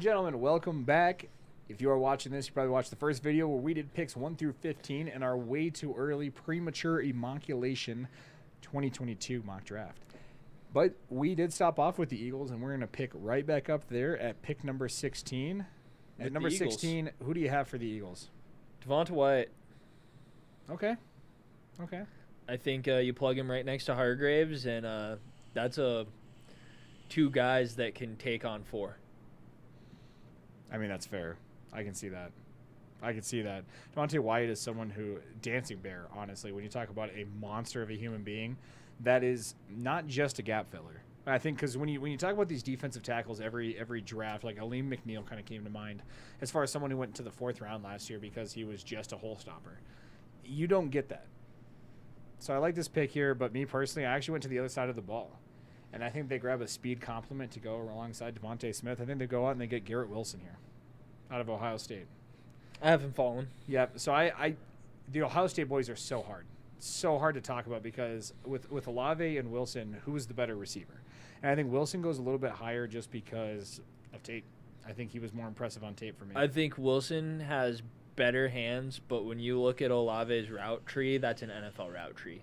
gentlemen, welcome back. If you are watching this, you probably watched the first video where we did picks 1 through 15 in our way too early Premature eMockulation 2022 mock draft. But we did stop off with the Eagles, and we're going to pick right back up there at pick number 16. At number 16, who do you have for the Eagles? Devonta Wyatt. Okay. I think you plug him right next to Hargraves, and that's two guys that can take on four. I mean, that's fair. I can see that. Devonta Wyatt is someone who, dancing bear, honestly, when you talk about a monster of a human being, that is not just a gap filler. I think because when you talk about these defensive tackles every draft, like Aleem McNeil kind of came to mind as far as someone who went to the 4th round last year because he was just a hole stopper. You don't get that. So I like this pick here, but me personally, I actually went to the other side of the ball. And I think they grab a speed complement to go alongside Devontae Smith. I think they go out and they get Garrett Wilson here out of Ohio State. I haven't fallen. Yeah, so the Ohio State boys are so hard. So hard to talk about because with Olave and Wilson, who is the better receiver? And I think Wilson goes a little bit higher just because of tape. I think he was more impressive on tape for me. I think Wilson has better hands, but when you look at Olave's route tree, that's an NFL route tree.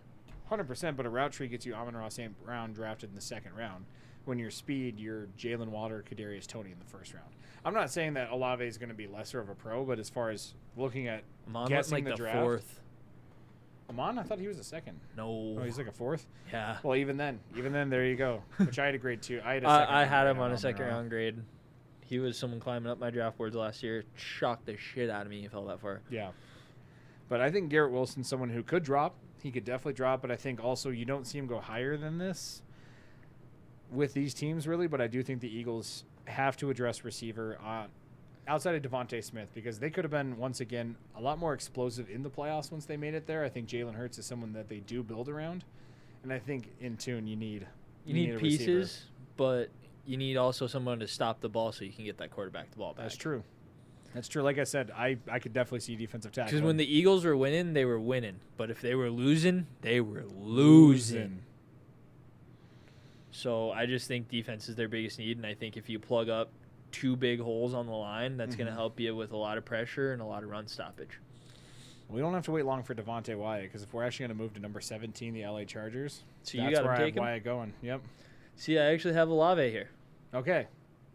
100%, but a route tree gets you Amon-Ra St. Brown drafted in the 2nd round. When you're speed, you're Jalen Water, Kadarius Toney in the 1st round. I'm not saying that Olave is going to be lesser of a pro, but as far as looking at Amon guessing like the the draft, 4th. Amon, I thought he was a 2nd. No. Oh, he's like a 4th? Yeah. Well, even then, there you go. Which I had a grade 2. I had him on a 2nd round grade. He was someone climbing up my draft boards last year. Shocked the shit out of me. He fell that far. Yeah. But I think Garrett Wilson's someone who could drop. He could definitely drop, but I think also you don't see him go higher than this with these teams, really. But I do think the Eagles have to address receiver outside of Devontae Smith because they could have been, once again, a lot more explosive in the playoffs once they made it there. I think Jalen Hurts is someone that they do build around. And I think in tune you need pieces, receiver. But you need also someone to stop the ball so you can get that quarterback the ball back. That's true. Like I said, I could definitely see defensive tackle. Because when the Eagles were winning, they were winning. But if they were losing, they were losing. So I just think defense is their biggest need. And I think if you plug up 2 big holes on the line, that's going to help you with a lot of pressure and a lot of run stoppage. We don't have to wait long for Devontae Wyatt because if we're actually going to move to number 17, the LA Chargers, so you got to take him. Wyatt going. Yep. See, I actually have Olave here. Okay.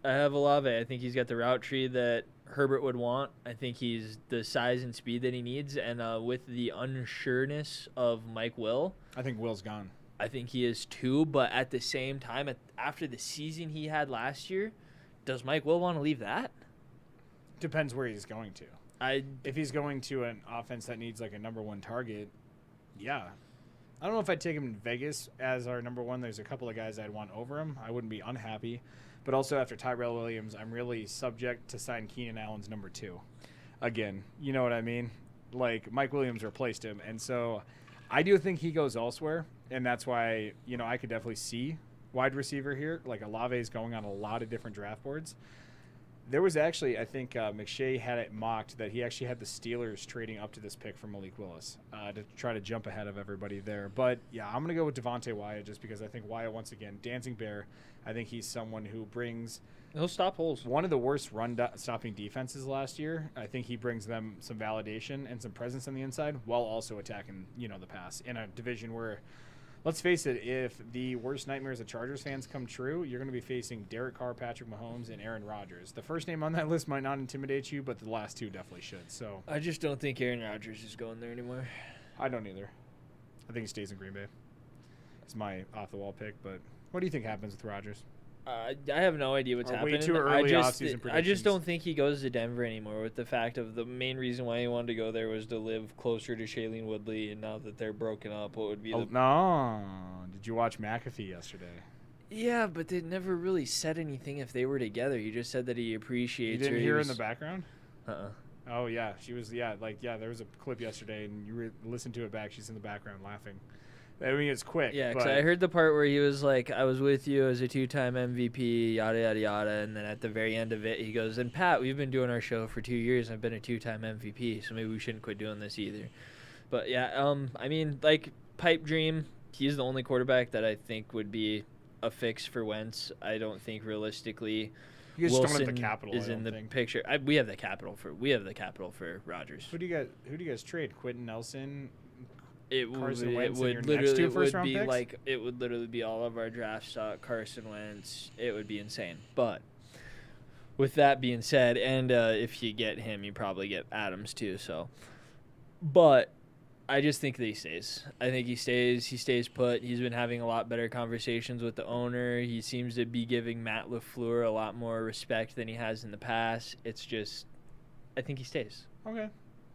I have Olave. I think he's got the route tree that Herbert would want. I think he's the size and speed that he needs. And with the unsureness of Mike Will, I think Will's gone. I think he is too. But at the same time, after the season he had last year, does Mike Will want to leave that? Depends where he's going to. If he's going to an offense that needs like a number 1 target, yeah. I don't know if I'd take him in Vegas as our number 1. There's a couple of guys I'd want over him. I wouldn't be unhappy. But also after Tyrell Williams, I'm really subject to sign Keenan Allen's number 2. Again, you know what I mean? Like, Mike Williams replaced him. And so I do think he goes elsewhere. And that's why, I could definitely see wide receiver here. Like, Olave is going on a lot of different draft boards. There was actually, I think McShay had it mocked that he actually had the Steelers trading up to this pick for Malik Willis to try to jump ahead of everybody there. But, yeah, I'm going to go with Devontae Wyatt just because I think Wyatt, once again, dancing bear. I think he's someone who brings – he'll stop holes. One of the worst run-stopping defenses last year. I think he brings them some validation and some presence on the inside while also attacking, the pass in a division where – let's face it, if the worst nightmares of Chargers fans come true, you're going to be facing Derek Carr, Patrick Mahomes, and Aaron Rodgers. The first name on that list might not intimidate you, but the last 2 definitely should. So I just don't think Aaron Rodgers is going there anymore. I don't either. I think he stays in Green Bay. It's my off-the-wall pick, but what do you think happens with Rodgers? I have no idea what's happening. Way too early off-season predictions. I just don't think he goes to Denver anymore with the fact of the main reason why he wanted to go there was to live closer to Shailene Woodley, and now that they're broken up, what would be no. Did you watch McAfee yesterday? Yeah, but they never really said anything if they were together. He just said that he appreciates her. You didn't hear her in the background? Uh-uh. Oh, yeah. She was, there was a clip yesterday, and you listened to it back. She's in the background laughing. I mean, it's quick. Yeah, because I heard the part where he was like, I was with you as a 2-time MVP, yada, yada, yada. And then at the very end of it, he goes, and Pat, we've been doing our show for 2 years. I've been a 2-time MVP, so maybe we shouldn't quit doing this either. But, yeah, I mean, like, pipe dream, he's the only quarterback that I think would be a fix for Wentz. I don't think realistically You guys just don't Wilson have the capital. is in the picture. We have the capital for Rodgers. Who do you guys trade? Quentin Nelson. It would literally be all of our draft stock. Carson Wentz. It would be insane. But with that being said, and if you get him, you probably get Adams too. So, but I just think that he stays. I think he stays. He stays put. He's been having a lot better conversations with the owner. He seems to be giving Matt LaFleur a lot more respect than he has in the past. It's just, I think he stays. Okay.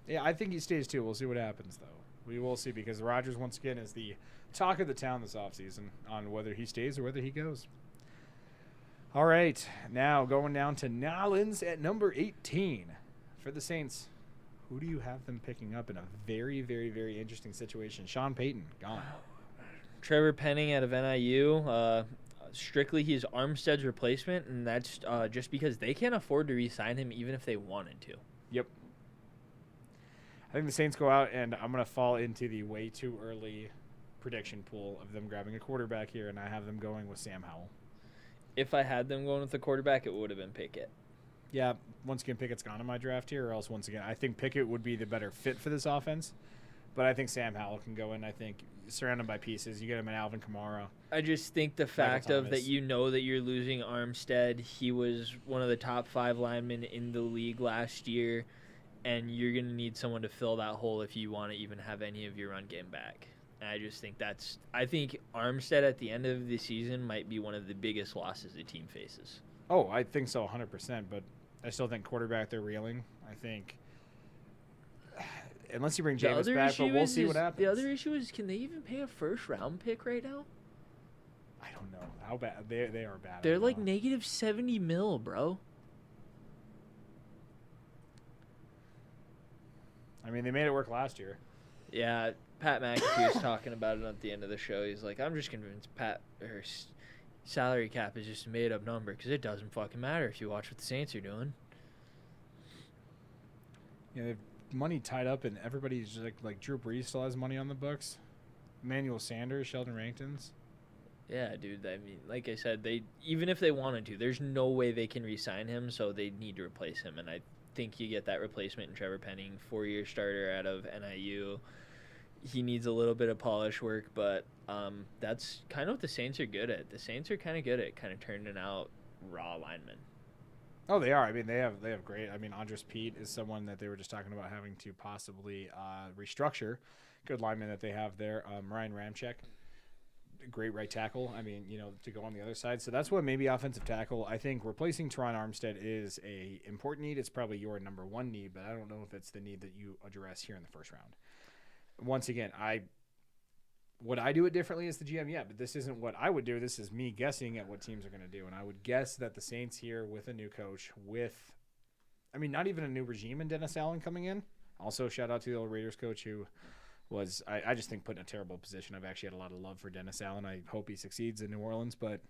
Yeah, I think he stays too. We'll see what happens though. We will see, because Rodgers, once again, is the talk of the town this offseason on whether he stays or whether he goes. All right, now going down to Nolans at number 18 for the Saints. Who do you have them picking up in a very, very, very interesting situation? Sean Payton, gone. Trevor Penning out of NIU. Strictly, he's Armstead's replacement, and that's just because they can't afford to re-sign him even if they wanted to. Yep. I think the Saints go out, and I'm going to fall into the way too early prediction pool of them grabbing a quarterback here, and I have them going with Sam Howell. If I had them going with the quarterback, it would have been Pickett. Yeah, once again, Pickett's gone in my draft here, or else, once again, I think Pickett would be the better fit for this offense, but I think Sam Howell can go in. I think surround him by pieces. You get him an Alvin Kamara. I just think the fact of that that you're losing Armstead, he was one of the top 5 linemen in the league last year, and you're going to need someone to fill that hole if you want to even have any of your run game back. And I just think I think Armstead at the end of the season might be one of the biggest losses the team faces. Oh, I think so 100%, but I still think quarterback they're reeling. I think unless you bring Jameis back, but we'll see what happens. The other issue is, can they even pay a first-round pick right now? I don't know. How bad? They are bad. They're like negative $70 million, bro. I mean, they made it work last year. Yeah, Pat McAfee was talking about it at the end of the show. He's like, I'm just convinced her salary cap is just a made-up number because it doesn't fucking matter if you watch what the Saints are doing. Yeah, they have money tied up, and everybody's just like Drew Brees still has money on the books. Emmanuel Sanders, Sheldon Rankins. Yeah, dude. I mean, like I said, even if they wanted to, there's no way they can re-sign him, so they need to replace him, and I think you get that replacement in Trevor Penning, 4-year starter out of NIU. He needs a little bit of polish work, but that's kind of what the Saints are good at. The Saints are kind of good at kind of turning out raw linemen. Oh, they are. I mean, they have great. I mean, Andres Pete is someone that they were just talking about having to possibly restructure. Good lineman that they have there. Ryan Ramczyk, great right tackle. I mean, to go on the other side. So that's what maybe offensive tackle. I think replacing Teron Armstead is a important need. It's probably your number one need, but I don't know if it's the need that you address here in the first round. Once again, would I do it differently as the GM? Yeah, but this isn't what I would do. This is me guessing at what teams are going to do. And I would guess that the Saints here with a new coach, not even a new regime in Dennis Allen coming in. Also, shout out to the old Raiders coach who was, I just think, put in a terrible position. I've actually had a lot of love for Dennis Allen. I hope he succeeds in New Orleans. But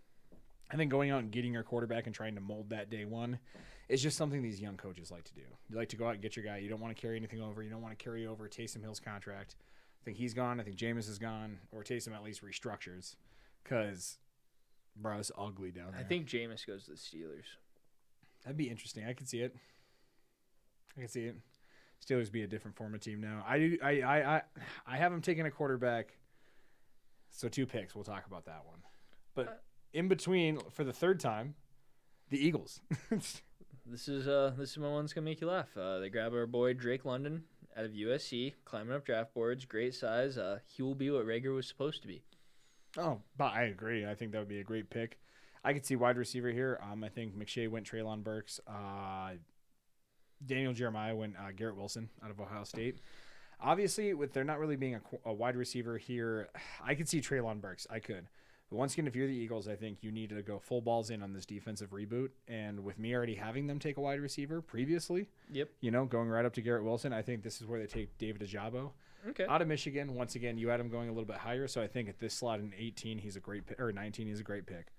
I think going out and getting your quarterback and trying to mold that day one is just something these young coaches like to do. You like to go out and get your guy. You don't want to carry anything over. You don't want to carry over Taysom Hill's contract. I think he's gone. I think Jameis is gone. Or Taysom at least restructures. Because, bro, it's ugly down there. I think Jameis goes to the Steelers. That'd be interesting. I could see it. Steelers be a different form of team now. I have them taking a quarterback. So 2 picks. We'll talk about that one. But in between, for the third time, the Eagles. This is my one's gonna make you laugh. They grab our boy Drake London out of USC, climbing up draft boards, great size. He will be what Rager was supposed to be. Oh, but I agree. I think that would be a great pick. I could see wide receiver here. I think McShay went Treylon Burks. Daniel Jeremiah went Garrett Wilson out of Ohio State. Obviously, with there not really being a wide receiver here, I could see Treylon Burks. I could. But once again, if you're the Eagles, I think you need to go full balls in on this defensive reboot. And with me already having them take a wide receiver previously, going right up to Garrett Wilson, I think this is where they take David Ajabo. Okay. Out of Michigan, once again, you had him going a little bit higher. So I think at this slot in 18, he's a great pick, or 19, he's a great pick.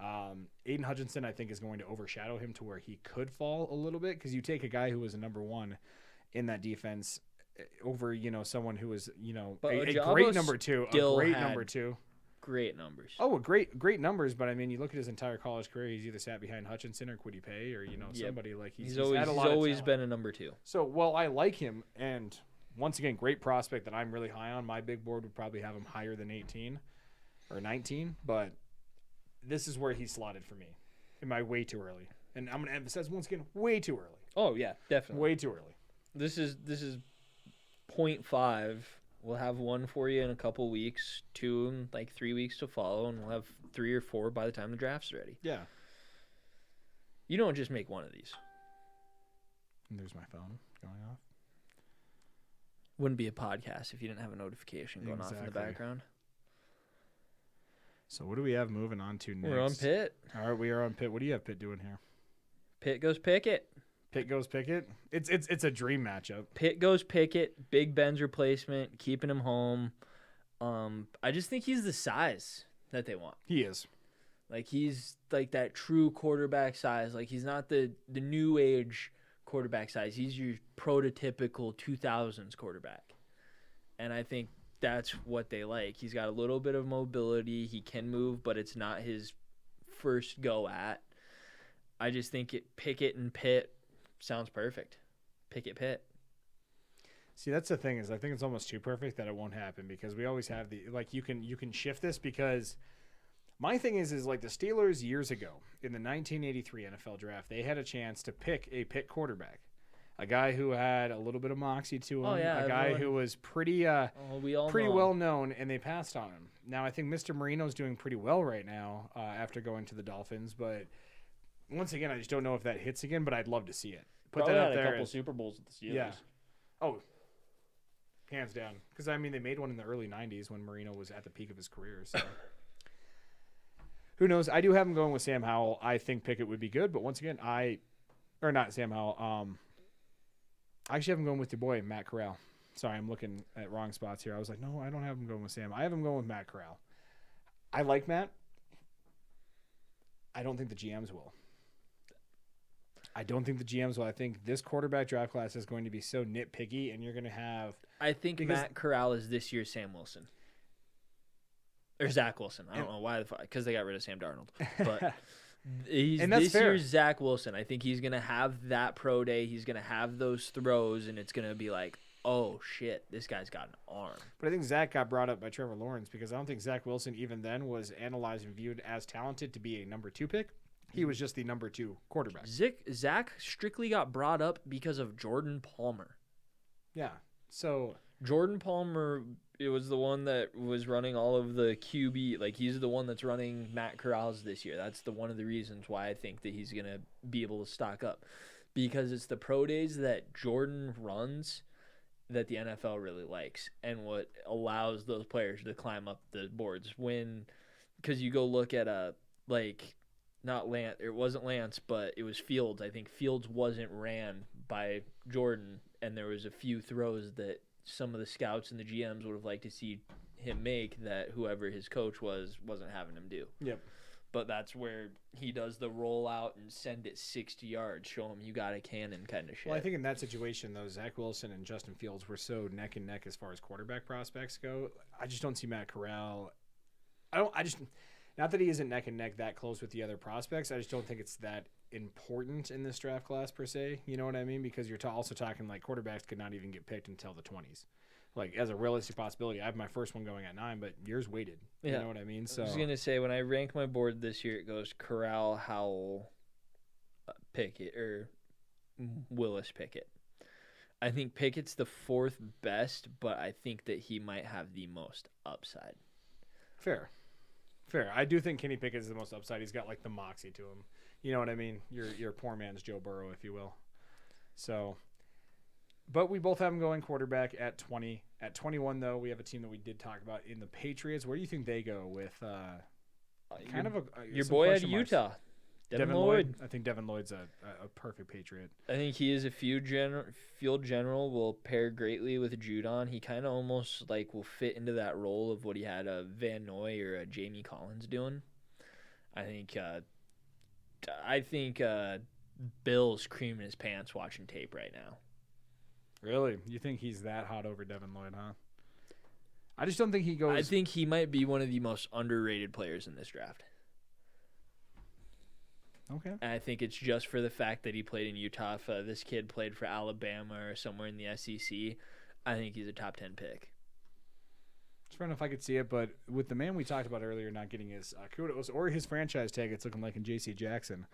Aiden Hutchinson, I think, is going to overshadow him to where he could fall a little bit because you take a guy who was a number one in that defense over, someone who was, a great number two. great numbers. Oh, great numbers, but I mean, you look at his entire college career, he's either sat behind Hutchinson or Quiddy Pay or, somebody like he's always been a number 2. So, well, I like him, and once again, great prospect that I'm really high on. My big board would probably have him higher than 18 or 19, but this is where he's slotted for me. Am I way too early? And I'm going to emphasize once again, way too early. Oh, yeah, definitely. Way too early. This is 0.5. We'll have one for you in a couple weeks, 2 in like 3 weeks to follow, and we'll have 3 or 4 by the time the draft's ready. Yeah. You don't just make one of these. And there's my phone going off. Wouldn't be a podcast if you didn't have a notification going off in the background. So what do we have moving on to next? We're on Pitt. All right, we are on Pitt. What do you have Pitt doing here? Pitt goes Pickett. Pitt goes Pickett. It's a dream matchup. Pitt goes Pickett. Big Ben's replacement, keeping him home. I just think he's the size that they want. He is. Like he's like that true quarterback size. Like he's not the new age quarterback size. He's your prototypical 2000s quarterback. And I think that's what they like. He's got a little bit of mobility. He can move, but it's not his first go at. I just think Pickett and Pitt sounds perfect. Pickett Pitt. See, that's the thing is I think it's almost too perfect that it won't happen because we always have you can shift this because my thing is like the Steelers years ago in the 1983 NFL draft, they had a chance to pick a Pitt quarterback. A guy who had a little bit of moxie to him, a guy who was pretty well known, and they passed on him. Now, I think Mr. Marino's doing pretty well right now after going to the Dolphins, but once again, I just don't know if that hits again, but I'd love to see it. Put that up there. A couple Super Bowls with the Steelers. Yeah. Oh, hands down. Because, I mean, they made one in the early 90s when Marino was at the peak of his career, so... Who knows? I do have him going with Sam Howell. I think Pickett would be good, but once again, not Sam Howell. I actually have him going with your boy, Matt Corral. Sorry, I'm looking at wrong spots here. I was like, no, I don't have him going with Sam. I have him going with Matt Corral. I like Matt. I don't think the GMs will. I think this quarterback draft class is going to be so nitpicky, and you're going to have... I think Matt Corral is this year's Sam Wilson. Or Zach Wilson. I don't know why because they got rid of Sam Darnold. But he's this year's Zach Wilson. I think he's going to have that pro day. He's going to have those throws, and it's going to be like, oh, shit, this guy's got an arm. But I think Zach got brought up by Trevor Lawrence because I don't think Zach Wilson even then was analyzed and viewed as talented to be a number 2 pick. He was just the number 2 quarterback. Zach strictly got brought up because of Jordan Palmer. Yeah. So Jordan Palmer... It was the one that was running all of the QB. Like, he's the one that's running Matt Corral's this year. That's one of the reasons why I think that he's going to be able to stock up. Because it's the pro days that Jordan runs that the NFL really likes and what allows those players to climb up the boards. Because you go look at not Lance, it wasn't Lance, but it was Fields. I think Fields wasn't ran by Jordan, and there was a few throws that some of the scouts and the GMs would have liked to see him make that whoever his coach wasn't having him do. Yep. But that's where he does the rollout and send it 60 yards, show him you got a cannon kind of shit. Well, I think in that situation, though, Zach Wilson and Justin Fields were so neck and neck as far as quarterback prospects go. I just don't see Matt Corral. Not that he isn't neck and neck that close with the other prospects. I just don't think it's that important in this draft class per se. You know what I mean? Because you're also talking like quarterbacks could not even get picked until the 20s. Like, as a realistic possibility, I have my first one going at 9, but yours waited. You know what I mean? So I was going to say, when I rank my board this year, it goes Corral, Howell, Pickett, or Willis Pickett. I think Pickett's the 4th best, but I think that he might have the most upside. Fair. I do think Kenny Pickett is the most upside. He's got, like, the moxie to him. You know what I mean? Your poor man's Joe Burrow, if you will. So... But we both have them going quarterback at 20. At 21, though, we have a team that we did talk about in the Patriots. Where do you think they go with your boy out of Utah, Devin Lloyd? I think Devin Lloyd's a perfect Patriot. I think he is a field general, will pair greatly with Judon. He kind of almost like will fit into that role of what he had a Van Noy or a Jamie Collins doing. I think Bill's creaming his pants watching tape right now. Really? You think he's that hot over Devin Lloyd, huh? I just don't think he goes. I think he might be one of the most underrated players in this draft. Okay. And I think it's just for the fact that he played in Utah. If this kid played for Alabama or somewhere in the SEC, I think he's a top 10 pick. It's fair enough, I could see it, but with the man we talked about earlier not getting his kudos or his franchise tag, it's looking like in J.C. Jackson.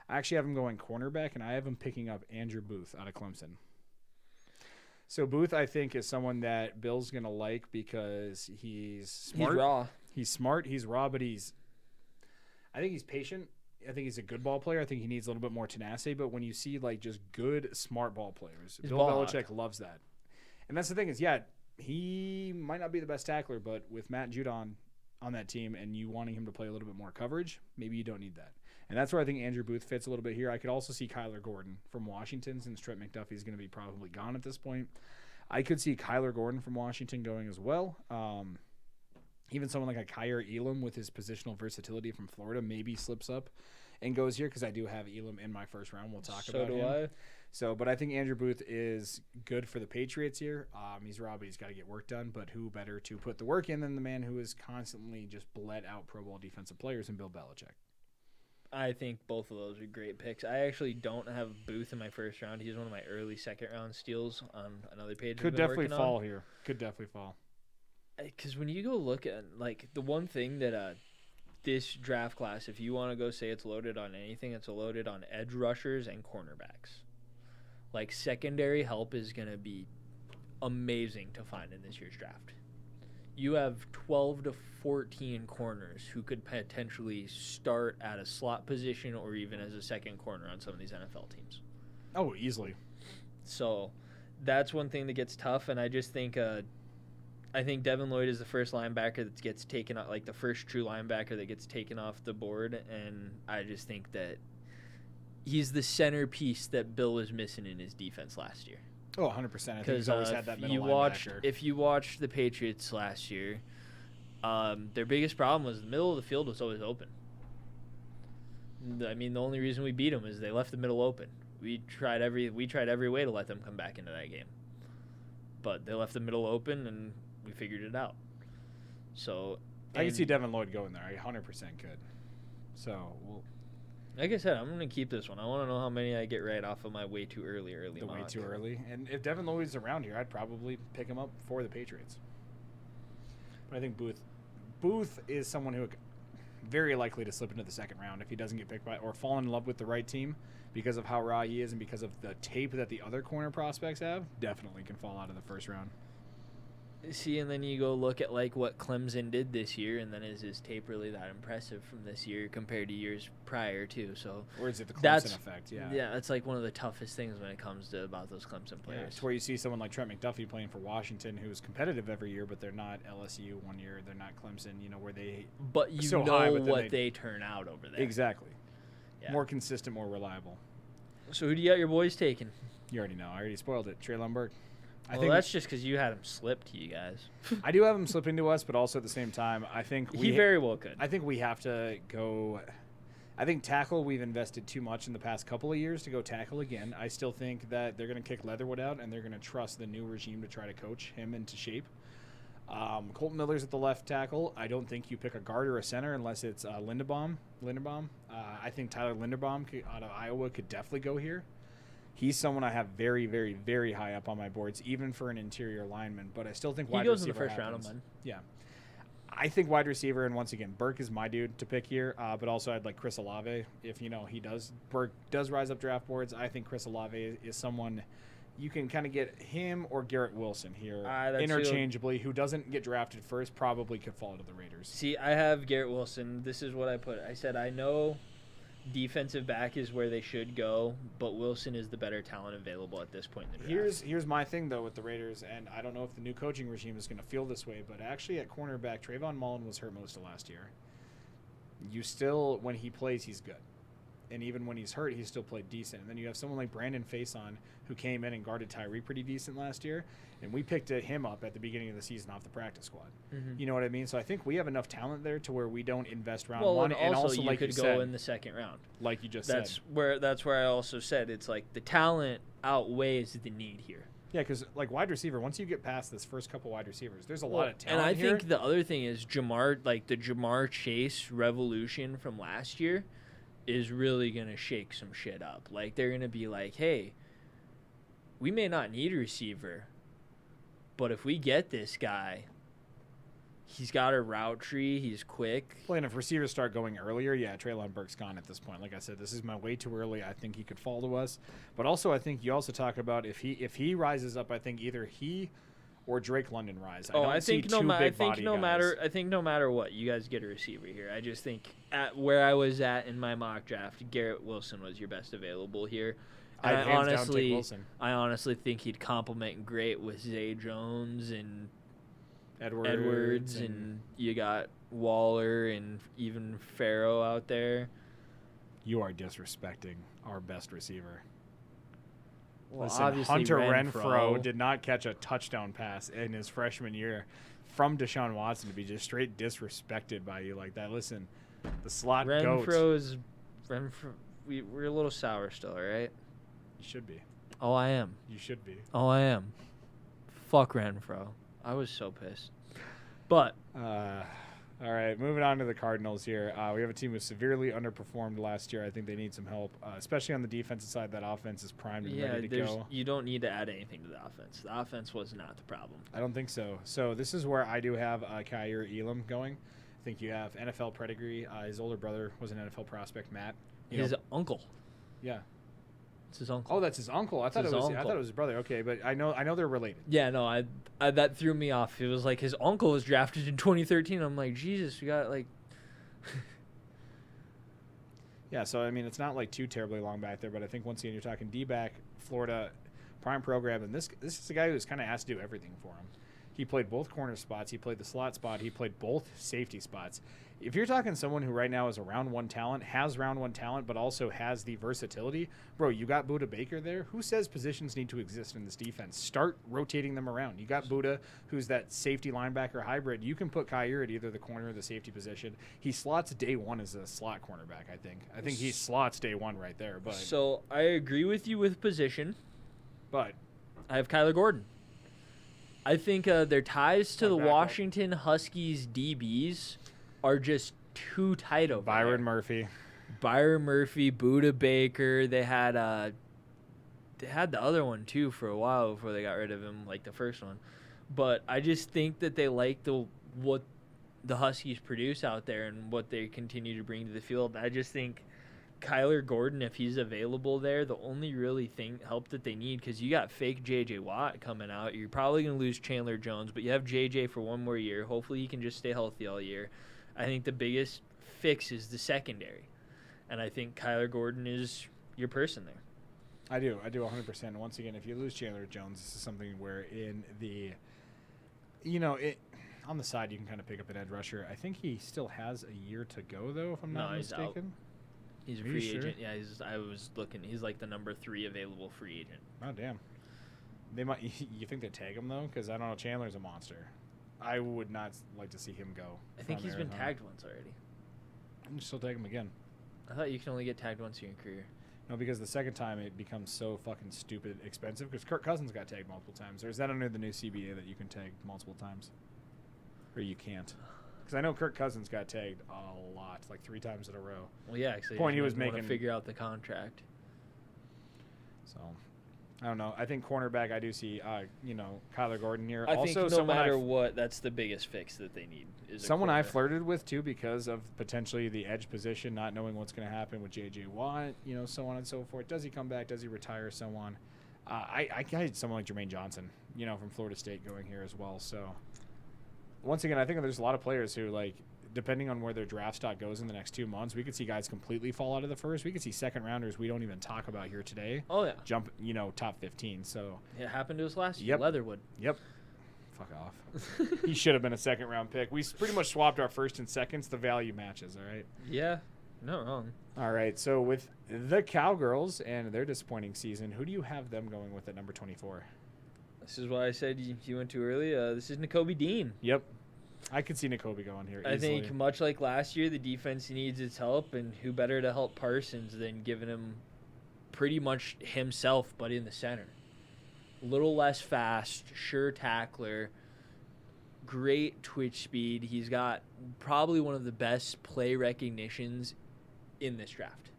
I actually have him going cornerback, and I have him picking up Andrew Booth out of Clemson. So Booth, I think, is someone that Bill's going to like because he's smart. He's raw. He's smart. He's raw, but I think he's patient. I think he's a good ball player. I think he needs a little bit more tenacity. But when you see like just good, smart ball players, Bill Belichick loves that. And that's the thing is, yeah, he might not be the best tackler, but with Matt Judon on that team and you wanting him to play a little bit more coverage, maybe you don't need that. And that's where I think Andrew Booth fits a little bit here. I could also see Kyler Gordon from Washington, since Trent McDuffie is going to be probably gone at this point. I could see Kyler Gordon from Washington going as well. Even someone like a Kyer Elam with his positional versatility from Florida maybe slips up and goes here because I do have Elam in my first round. We'll talk about him. So do I. So, but I think Andrew Booth is good for the Patriots here. He's raw, but he's got to get work done. But who better to put the work in than the man who has constantly just bled out Pro Bowl defensive players and Bill Belichick? I think both of those are great picks. I actually don't have Booth in my first round. He's one of my early second-round steals on another page. Could definitely fall here. Could definitely fall. Because when you go look at, like, the one thing that this draft class, if you want to go say it's loaded on anything, it's loaded on edge rushers and cornerbacks. Like, secondary help is going to be amazing to find in this year's draft. You have 12 to 14 corners who could potentially start at a slot position or even as a second corner on some of these NFL teams. Oh, easily. So that's one thing that gets tough, and I just think I think Devin Lloyd is the first linebacker that gets taken out, like the first true linebacker that gets taken off the board, and I just think that he's the centerpiece that Bill was missing in his defense last year. Oh, 100%. I think he's always had that middle linebacker. If you watched the Patriots last year, their biggest problem was the middle of the field was always open. I mean, the only reason we beat them is they left the middle open. We tried every way to let them come back into that game. But they left the middle open, and we figured it out. So I can see Devin Lloyd going there. I 100% could. So we'll. Like I said, I'm going to keep this one. I want to know how many I get right off of my way too early mock. Way too early. And if Devin Lloyd's around here, I'd probably pick him up for the Patriots. But I think Booth is someone who very likely to slip into the second round if he doesn't get picked by or fall in love with the right team because of how raw he is and because of the tape that the other corner prospects have. Definitely can fall out of the first round. See, and then you go look at like what Clemson did this year, and then is his tape really that impressive from this year compared to years prior too? So, or is it the Clemson effect? Yeah, yeah, that's like one of the toughest things when it comes to about those Clemson players. Yeah, it's where you see someone like Trent McDuffie playing for Washington, who's competitive every year, but they're not LSU one year, they're not Clemson. You know where they. But you so know high, but what they turn out over there. Exactly. Yeah. More consistent, more reliable. So who do you got your boys taking? You already know. I already spoiled it. Treylon Burke. I think that's just because you had him slip to you guys. I do have him slipping to us, but also at the same time, I think he very well could. I think we have to go. I think tackle, we've invested too much in the past couple of years to go tackle again. I still think that they're going to kick Leatherwood out, and they're going to trust the new regime to try to coach him into shape. Colton Miller's at the left tackle. I don't think you pick a guard or a center unless it's Linderbaum. I think Tyler Linderbaum out of Iowa could definitely go here. He's someone I have very, very, very high up on my boards, even for an interior lineman. But I still think wide receiver goes in the first round of mine. Yeah. I think wide receiver, and once again, Burke is my dude to pick here. But also I'd like Chris Olave. If, Burke does rise up draft boards, I think Chris Olave is someone you can kind of get him or Garrett Wilson here interchangeably, who doesn't get drafted first, probably could fall to the Raiders. See, I have Garrett Wilson. This is what I put. I said I know defensive back is where they should go, but Wilson is the better talent available at this point in the draft. Here's my thing, though, with the Raiders, and I don't know if the new coaching regime is going to feel this way, but actually at cornerback, Trayvon Mullen was hurt most of last year. You still, when he plays, he's good. And even when he's hurt, he still played decent. And then you have someone like Brandon Faison, who came in and guarded Tyree pretty decent last year. And we picked him up at the beginning of the season off the practice squad. Mm-hmm. You know what I mean? So I think we have enough talent there to where we don't invest round one. And also like you could go in the second round. Like you just said. That's where I also said it's like the talent outweighs the need here. Yeah, because like wide receiver, once you get past this first couple wide receivers, there's a lot of talent. And I here. think the other thing is the Jamar Chase revolution from last year is really going to shake some shit up. Like, they're going to be like, hey, we may not need a receiver, but if we get this guy, he's got a route tree, he's quick. Well, and if receivers start going earlier, yeah, Treylon Burks gone at this point. Like I said, this is way too early. I think he could fall to us. But also, I think you also talk about if he rises up, I think either he or Drake London rise. I think no matter what, you guys get a receiver here. I just think at where I was at in my mock draft, Garrett Wilson was your best available here. And I honestly think he'd complement great with Zay Jones and Edwards and you got Waller and even Farrow out there. You are disrespecting our best receiver. Well, listen, Hunter Renfrow did not catch a touchdown pass in his freshman year from Deshaun Watson to be just straight disrespected by you like that. Listen, the slot goat. We're a little sour still, right? You should be. Oh, I am. You should be. Oh, I am. Fuck Renfrow. I was so pissed. But all right, moving on to the Cardinals here. We have a team who severely underperformed last year. I think they need some help, especially on the defensive side. That offense is primed and ready to go. You don't need to add anything to the offense. The offense was not the problem. I don't think so. So this is where I do have Kaiir Elam going. I think you have NFL pedigree. His older brother was an NFL prospect, Matt. His uncle. Yeah. It's his uncle. Oh, that's his uncle. I thought it was his brother. Okay, but I know they're related. Yeah, no, I that threw me off. It was like his uncle was drafted in 2013. I'm like, Jesus, we got like. Yeah, so I mean, it's not like too terribly long back there, but I think once again you're talking D-back, Florida, prime program, and this is a guy who's kind of asked to do everything for him. He played both corner spots. He played the slot spot. He played both safety spots. If you're talking someone who right now is a round one talent, but also has the versatility, bro, you got Budda Baker there. Who says positions need to exist in this defense? Start rotating them around. You got Budda, who's that safety linebacker hybrid. You can put Kaiir at either the corner or the safety position. He slots day one as a slot cornerback, I think. I think he slots day one right there. But so I agree with you with position, but I have Kyler Gordon. I think their ties to the Washington Huskies DBs are just too tight over Byron there. Murphy, Budda Baker. They had the other one too for a while before they got rid of him, like the first one. But I just think that they like what the Huskies produce out there and what they continue to bring to the field. I just think Kyler Gordon, if he's available there, the only really help that they need, because you got fake J.J. Watt coming out. You're probably going to lose Chandler Jones, but you have J.J. for one more year. Hopefully he can just stay healthy all year. I think the biggest fix is the secondary, and I think Kyler Gordon is your person there. I do 100%. Once again, if you lose Chandler Jones, this is something where in the, on the side you can kind of pick up an edge rusher. I think he still has a year to go, though, if I'm not mistaken. Out. He's a free agent. Yeah, I was looking. He's like the number 3 available free agent. Oh, damn. They might. You think they tag him, though? Because I don't know. Chandler's a monster. I would not like to see him go. I think he's been tagged once already. I'm just still tag him again. I thought you can only get tagged once in your career. No, because the second time it becomes so fucking stupid expensive. Because Kirk Cousins got tagged multiple times. Or is that under the new CBA that you can tag multiple times? Or you can't? Because I know Kirk Cousins got tagged a lot, like 3 times in a row. Well, yeah, because point he was making to figure out the contract. So, I don't know. I think cornerback, I do see, Kyler Gordon here. I think no matter what, that's the biggest fix that they need. Is someone I flirted with, too, because of potentially the edge position, not knowing what's going to happen with J.J. Watt, so on and so forth. Does he come back? Does he retire? So on. I had someone like Jermaine Johnson, from Florida State going here as well. So, once again, I think there's a lot of players who, depending on where their draft stock goes in the next 2 months, we could see guys completely fall out of the first. We could see second rounders we don't even talk about here today. Oh, yeah. Jump, top 15. So it happened to us last year. Leatherwood. Yep. Fuck off. He should have been a second round pick. We pretty much swapped our first and seconds. The value matches, all right? Yeah. No wrong. All right. So with the Cowgirls and their disappointing season, who do you have them going with at number 24? This is why I said you went too early. This is Nakobe Dean. Yep. I could see Nakobe going here easily. I think much like last year, the defense needs its help, and who better to help Parsons than giving him pretty much himself, but in the center. A little less fast, sure tackler, great twitch speed. He's got probably one of the best play recognitions in this draft.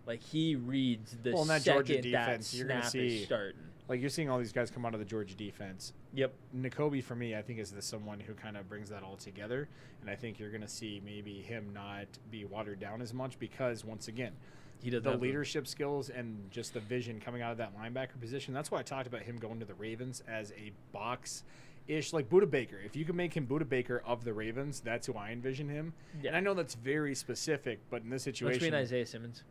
Like, he reads the in that second Georgia defense, that you're gonna snap see, is starting. Like, you're seeing all these guys come out of the Georgia defense. Yep. Nakobe, for me, I think is someone who kind of brings that all together. And I think you're going to see maybe him not be watered down as much because, once again, He does the leadership skills and just the vision coming out of that linebacker position. That's why I talked about him going to the Ravens as a box-ish, like Budda Baker. If you can make him Budda Baker of the Ravens, that's who I envision him. Yeah. And I know that's very specific, but in this situation... Let's mean Isaiah Simmons.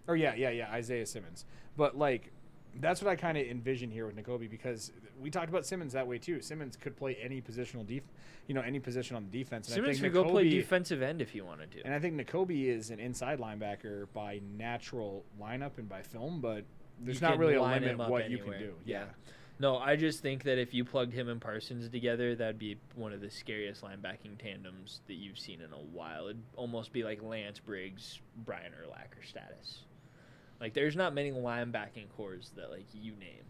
Or yeah, Isaiah Simmons. But, like, that's what I kind of envision here with Nakobe because we talked about Simmons that way too. Simmons could play any positional any position on the defense. And Simmons I think could go play defensive end if he wanted to. And I think Nakobe is an inside linebacker by natural lineup and by film, but there's not really a limit what you can do. Yeah. No, I just think that if you plugged him and Parsons together, that'd be one of the scariest linebacking tandems that you've seen in a while. It'd almost be like Lance Briggs, Brian Urlacher status. Like, there's not many linebacking cores that, like, you name.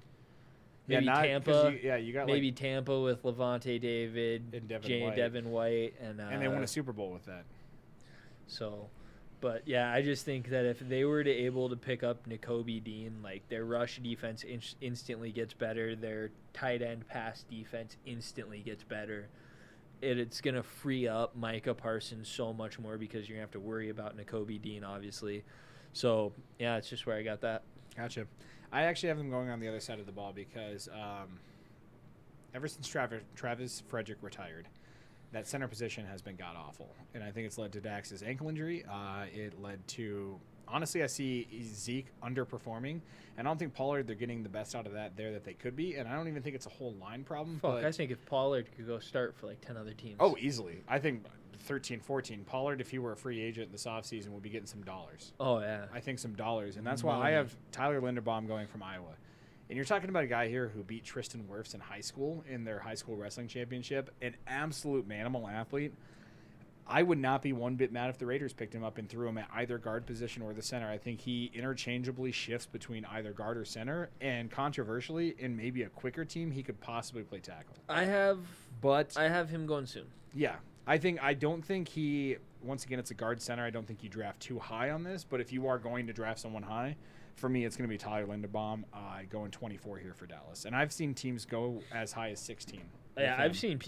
Maybe Tampa. You got maybe Tampa with Levante David, and Devin White, and they won a Super Bowl with that. So, but yeah, I just think that if they were able to pick up Nakobe Dean, like, their rush defense instantly gets better, their tight end pass defense instantly gets better. It's gonna free up Micah Parsons so much more because you're gonna have to worry about Nakobe Dean, obviously. So, yeah, it's just where I got that. Gotcha. I actually have them going on the other side of the ball because ever since Travis Frederick retired, that center position has been god-awful. And I think it's led to Dax's ankle injury. It led to, honestly, I see Zeke underperforming. And I don't think Pollard, they're getting the best out of that they could be. And I don't even think it's a whole line problem. Fuck, I think if Pollard could go start for like 10 other teams. Oh, easily. I think 13, 14. Pollard, if he were a free agent this offseason, would be getting some dollars. Oh, yeah. I think some dollars. And that's why I have Tyler Linderbaum going from Iowa. And you're talking about a guy here who beat Tristan Wirfs in high school in their high school wrestling championship, an absolute manimal athlete. I would not be one bit mad if the Raiders picked him up and threw him at either guard position or the center. I think he interchangeably shifts between either guard or center, and controversially, in maybe a quicker team, he could possibly play tackle. I have him going soon. Yeah. I don't think he, once again, it's a guard center. I don't think you draft too high on this, but if you are going to draft someone high, for me, it's going to be Tyler Linderbaum going 24 here for Dallas. And I've seen teams go as high as 16. Yeah, I think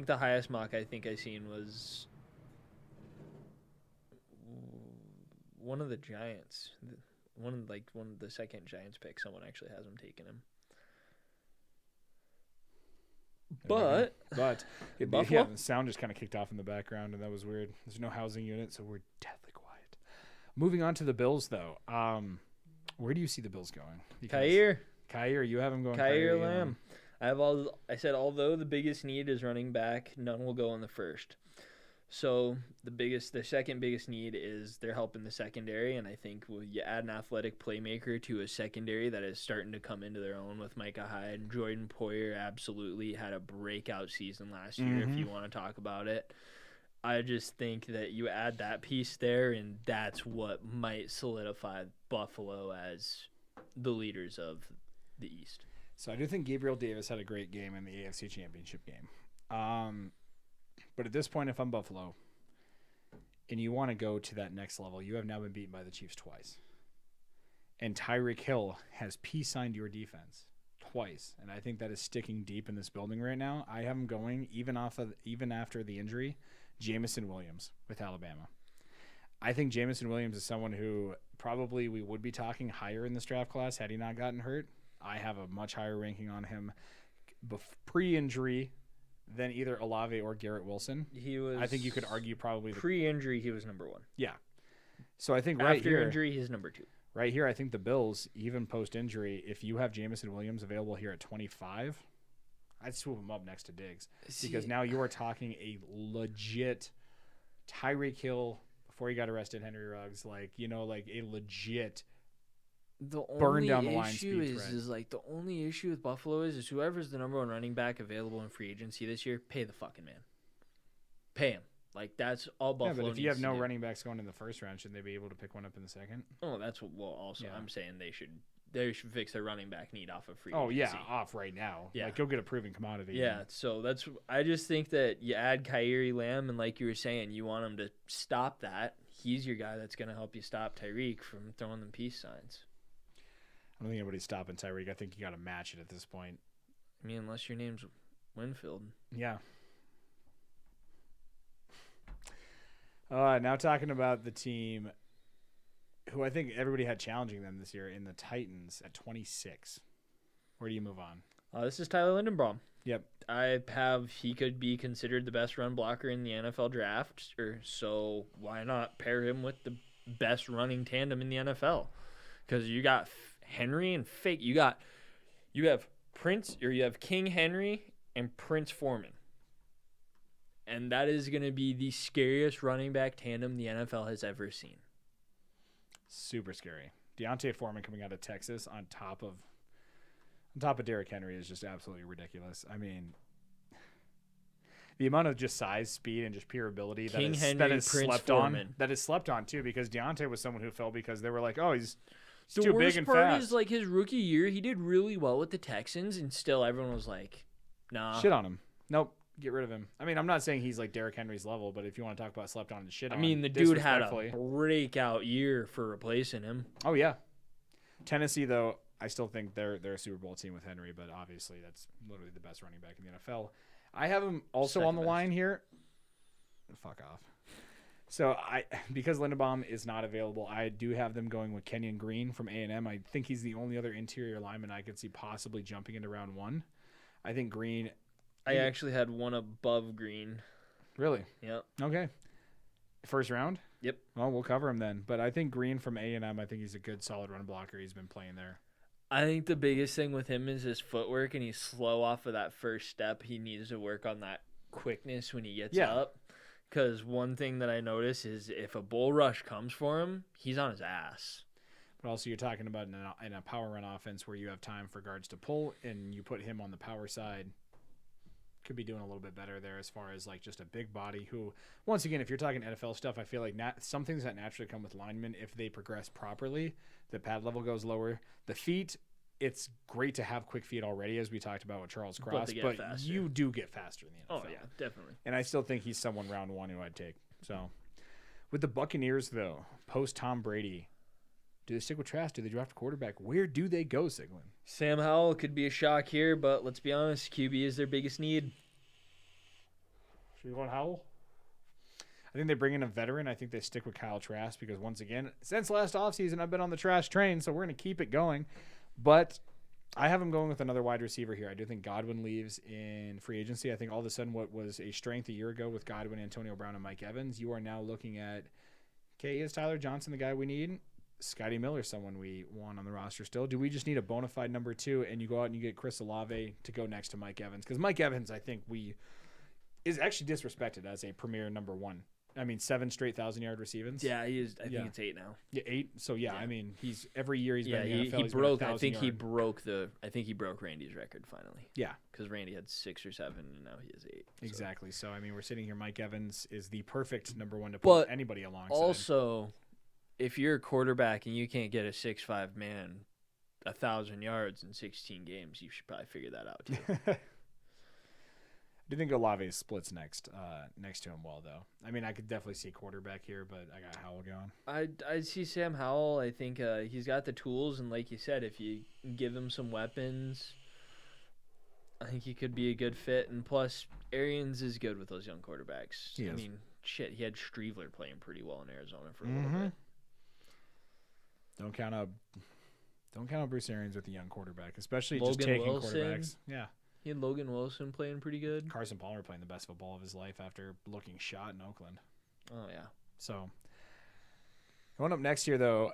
the highest mock I think I seen was one of the Giants. One of the second Giants pick. Someone actually has him taking him. But Buffalo? Yeah, the sound just kind of kicked off in the background, and that was weird. There's no housing unit, so we're deathly quiet. Moving on to the Bills, though. Where do you see the Bills going? Kyer, you have them going. Kyer Lamb. I said although the biggest need is running back, none will go in the first. So the second biggest need is they're helping the secondary, and I think you add an athletic playmaker to a secondary that is starting to come into their own with Micah Hyde. And Jordan Poyer absolutely had a breakout season last year, if you want to talk about it. I just think that you add that piece there, and that's what might solidify Buffalo as the leaders of the East. So I do think Gabriel Davis had a great game in the AFC Championship game. But at this point, if I'm Buffalo and you want to go to that next level, you have now been beaten by the Chiefs twice. And Tyreek Hill has peace-signed your defense twice. And I think that is sticking deep in this building right now. I have him going, even after the injury, Jamison Williams with Alabama. I think Jamison Williams is someone who probably we would be talking higher in this draft class had he not gotten hurt. I have a much higher ranking on him pre-injury than either Olave or Garrett Wilson. I think you could argue probably pre-injury he was number one. Yeah. So I think after injury he's number two. Right here, I think the Bills, even post-injury, if you have Jamison Williams available here at 25, I'd swoop him up next to Diggs. Because now you are talking a legit Tyreek Hill before he got arrested, Henry Ruggs, like a legit burn down the line speed threat. The only issue with Buffalo is whoever's the number one running back available in free agency this year, pay the fucking man. Pay him. Like, that's all Buffalo needs. But if you have no do. running backs going in the first round, should they be able to pick one up in the second? Oh, I'm saying they should they should fix their running back need off of free Oh, agency. yeah, off right now. Yeah. Like, go get a proven commodity. Yeah, so I just think that you add Kyrie Lamb, and like you were saying, you want him to stop that. He's your guy that's going to help you stop Tyreek from throwing them peace signs. I don't think anybody's stopping Tyreek. I think you got to match it at this point. I mean, unless your name's Winfield. Yeah. Now talking about the team who I think everybody had challenging them this year in the Titans at 26. Where do you move on? This is Tyler Lindenbaum. Yep. He could be considered the best run blocker in the NFL draft, so why not pair him with the best running tandem in the NFL? Because you got Henry and Fake. You have King Henry and Prince Foreman. And that is going to be the scariest running back tandem the NFL has ever seen. Super scary. Deontay Foreman coming out of Texas on top of Derrick Henry is just absolutely ridiculous. I mean, the amount of just size, speed, and just pure ability that is slept on. That is slept on too, because Deontay was someone who fell because they were like, oh, he's too big and fast. The worst part is, like, his rookie year, he did really well with the Texans, and still everyone was like, nah. Shit on him. Nope. Get rid of him. I mean, I'm not saying he's like Derrick Henry's level, but if you want to talk about slept on and shit on, I mean, the dude had a breakout year for replacing him. Oh, yeah. Tennessee, though, I still think they're a Super Bowl team with Henry, but obviously that's literally the best running back in the NFL. I have him also on the line here. Fuck off. So because Lindenbaum is not available, I do have them going with Kenyon Green from A&M. I think he's the only other interior lineman I could see possibly jumping into round one. I think Green. I actually had one above Green. Really? Yep. Okay. First round? Yep. Well, we'll cover him then. But I think Green from A&M, I think he's a good, solid run blocker. He's been playing there. I think the biggest thing with him is his footwork, and he's slow off of that first step. He needs to work on that quickness when he gets up. Because one thing that I notice is if a bull rush comes for him, he's on his ass. But also you're talking about in a power run offense where you have time for guards to pull, and you put him on the power side. Could be doing a little bit better there as far as like just a big body who, once again, if you're talking NFL stuff, I feel like some things that naturally come with linemen, if they progress properly, the pad level goes lower. The feet, it's great to have quick feet already, as we talked about with Charles Cross, but you do get faster in the NFL. Oh, yeah, definitely. And I still think he's someone round one who I'd take. So with the Buccaneers, though, post Tom Brady, do they stick with Trask? Do they draft a quarterback? Where do they go, Siglin? Sam Howell could be a shock here, but let's be honest, QB is their biggest need. Should we go on Howell? I think they bring in a veteran. I think they stick with Kyle Trask because, once again, since last offseason, I've been on the Trask train, so we're going to keep it going. But I have him going with another wide receiver here. I do think Godwin leaves in free agency. I think all of a sudden what was a strength a year ago with Godwin, Antonio Brown, and Mike Evans, you are now looking at, okay, is Tyler Johnson the guy we need? Scotty Miller, someone we want on the roster still. Do we just need a bona fide number two, and you go out and you get Chris Olave to go next to Mike Evans? Because Mike Evans, I think is actually disrespected as a premier number one. I mean, 7 straight 1,000-yard receivings. Yeah, he is. I think it's 8 now. Yeah, 8. So I mean, he's every year he's been in the NFL. He broke. I think he broke Randy's record finally. Yeah, because Randy had 6 or 7, and now he has 8. Exactly. So I mean, we're sitting here. Mike Evans is the perfect number one to put anybody alongside. Also, if you're a quarterback and you can't get a 6'5" man 1,000 yards in 16 games, you should probably figure that out too. I do think Olave splits next to him well, though. I mean, I could definitely see quarterback here, but I got Howell going. I'd see Sam Howell. I think he's got the tools, and like you said, if you give him some weapons, I think he could be a good fit. And plus, Arians is good with those young quarterbacks. I mean, shit, he had Streveler playing pretty well in Arizona for a little bit. Don't count out Bruce Arians with a young quarterback, especially Logan just taking Wilson. Quarterbacks. Yeah. He had Logan Wilson playing pretty good. Carson Palmer playing the best football of his life after looking shot in Oakland. Oh, yeah. So, going up next here, though,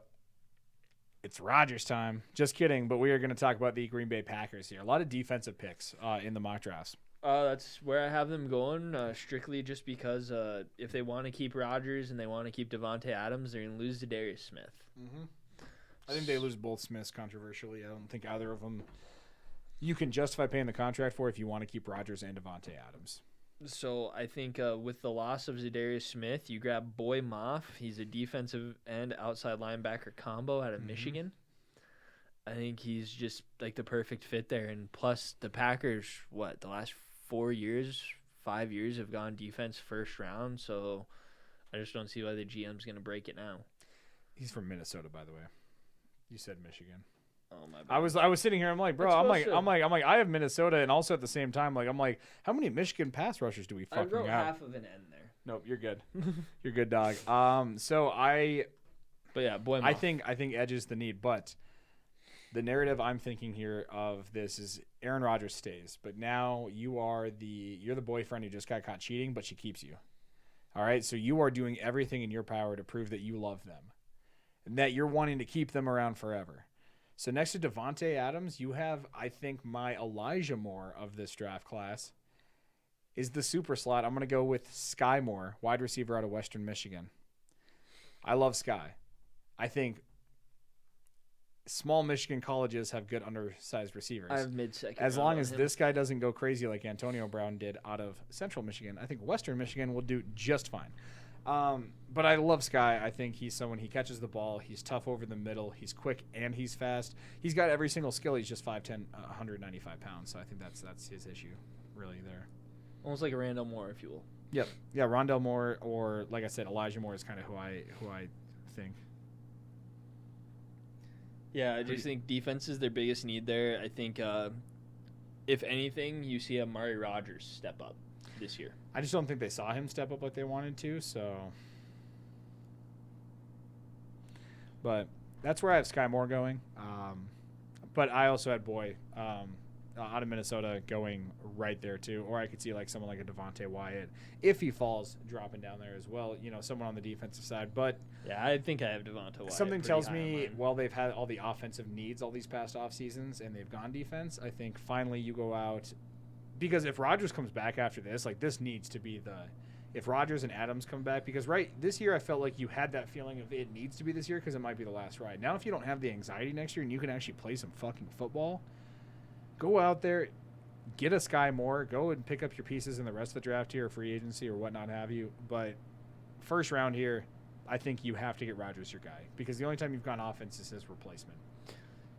it's Rodgers time. Just kidding, but we are going to talk about the Green Bay Packers here. A lot of defensive picks in the mock drafts. That's where I have them going, strictly just because if they want to keep Rodgers and they want to keep Devontae Adams, they're going to lose to Darius Smith. Mm-hmm. I think they lose both Smiths controversially. I don't think either of them you can justify paying the contract for if you want to keep Rodgers and Devontae Adams. So I think with the loss of Zadarius Smith, you grab Boy Moff. He's a defensive and outside linebacker combo out of Michigan. I think he's just like the perfect fit there. And plus, the Packers, the last 4 years, 5 years have gone defense first round. So I just don't see why the GM's going to break it now. He's from Minnesota, by the way. You said Michigan. Oh my! I was sitting here. I'm like, bro. I'm like, I have Minnesota, and also at the same time, like, I'm like, how many Michigan pass rushers do we fucking have? I wrote half of an N there. Nope, you're good. You're good, dog. But yeah, boy. I think edge is the need, but the narrative I'm thinking here of this is Aaron Rodgers stays, but now you're the boyfriend who just got caught cheating, but she keeps you. All right, so you are doing everything in your power to prove that you love them, and that you're wanting to keep them around forever. So next to Devontae Adams, you have, I think, my Elijah Moore of this draft class is the super slot. I'm going to go with Sky Moore, wide receiver out of Western Michigan. I love Sky. I think small Michigan colleges have good undersized receivers. I have mid-second. As long as this guy doesn't go crazy like Antonio Brown did out of Central Michigan, I think Western Michigan will do just fine. But I love Sky. I think he's someone, he catches the ball. He's tough over the middle. He's quick and he's fast. He's got every single skill. He's just 5'10", 195 pounds. So I think that's his issue really there. Almost like a Rondale Moore, if you will. Yep. Yeah, Rondale Moore, or like I said, Elijah Moore is kind of who I think. Yeah, I just think defense is their biggest need there. I think, if anything, you see Amari Rodgers step up this year. I just don't think they saw him step up like they wanted to, so. But that's where I have Sky Moore going. But I also had Boy out of Minnesota going right there too. Or I could see like someone like a Devontae Wyatt, if he falls, dropping down there as well. You know, someone on the defensive side. But yeah, I think I have Devontae Wyatt. Something tells me, well, they've had all the offensive needs all these past off seasons, and they've gone defense. I think finally you go out, because if Rodgers comes back after this, like this needs to be if Rodgers and Adams come back, because this year I felt like you had that feeling of it needs to be this year because it might be the last ride. Now if you don't have the anxiety next year and you can actually play some fucking football, go out there, get a Sky Moore, go and pick up your pieces in the rest of the draft here or free agency or whatnot have you. But first round here, I think you have to get Rodgers your guy, because the only time you've gone offense is his replacement.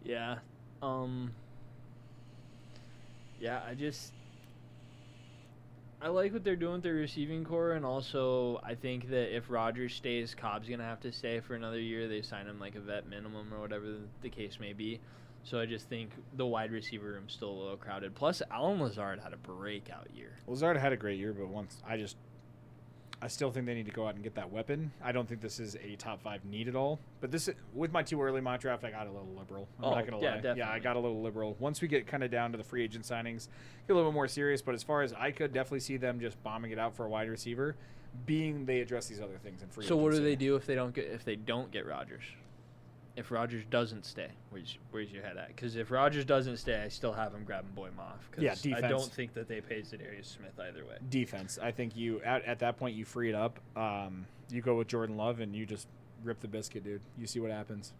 Yeah. I like what they're doing with their receiving core, and also I think that if Rodgers stays, Cobb's going to have to stay for another year. They sign him like a vet minimum or whatever the case may be. So I just think the wide receiver room's still a little crowded. Plus, Allen Lazard had a breakout year. Lazard had a great year, but I still think they need to go out and get that weapon. I don't think this is a top 5 need at all. But with my too early mock draft, I got a little liberal. I'm not going to lie. Definitely. Yeah, I got a little liberal. Once we get kind of down to the free agent signings, get a little bit more serious. But as far as I could definitely see them just bombing it out for a wide receiver, being they address these other things in free agency. So what do they do if they don't get Rodgers? If Rodgers doesn't stay, where's your head at? Because if Rodgers doesn't stay, I still have him grabbing Boy Moff. Yeah, defense. I don't think that they pay Za'Darius Smith either way. Defense. I think you at that point you free it up. You go with Jordan Love and you just rip the biscuit, dude. You see what happens.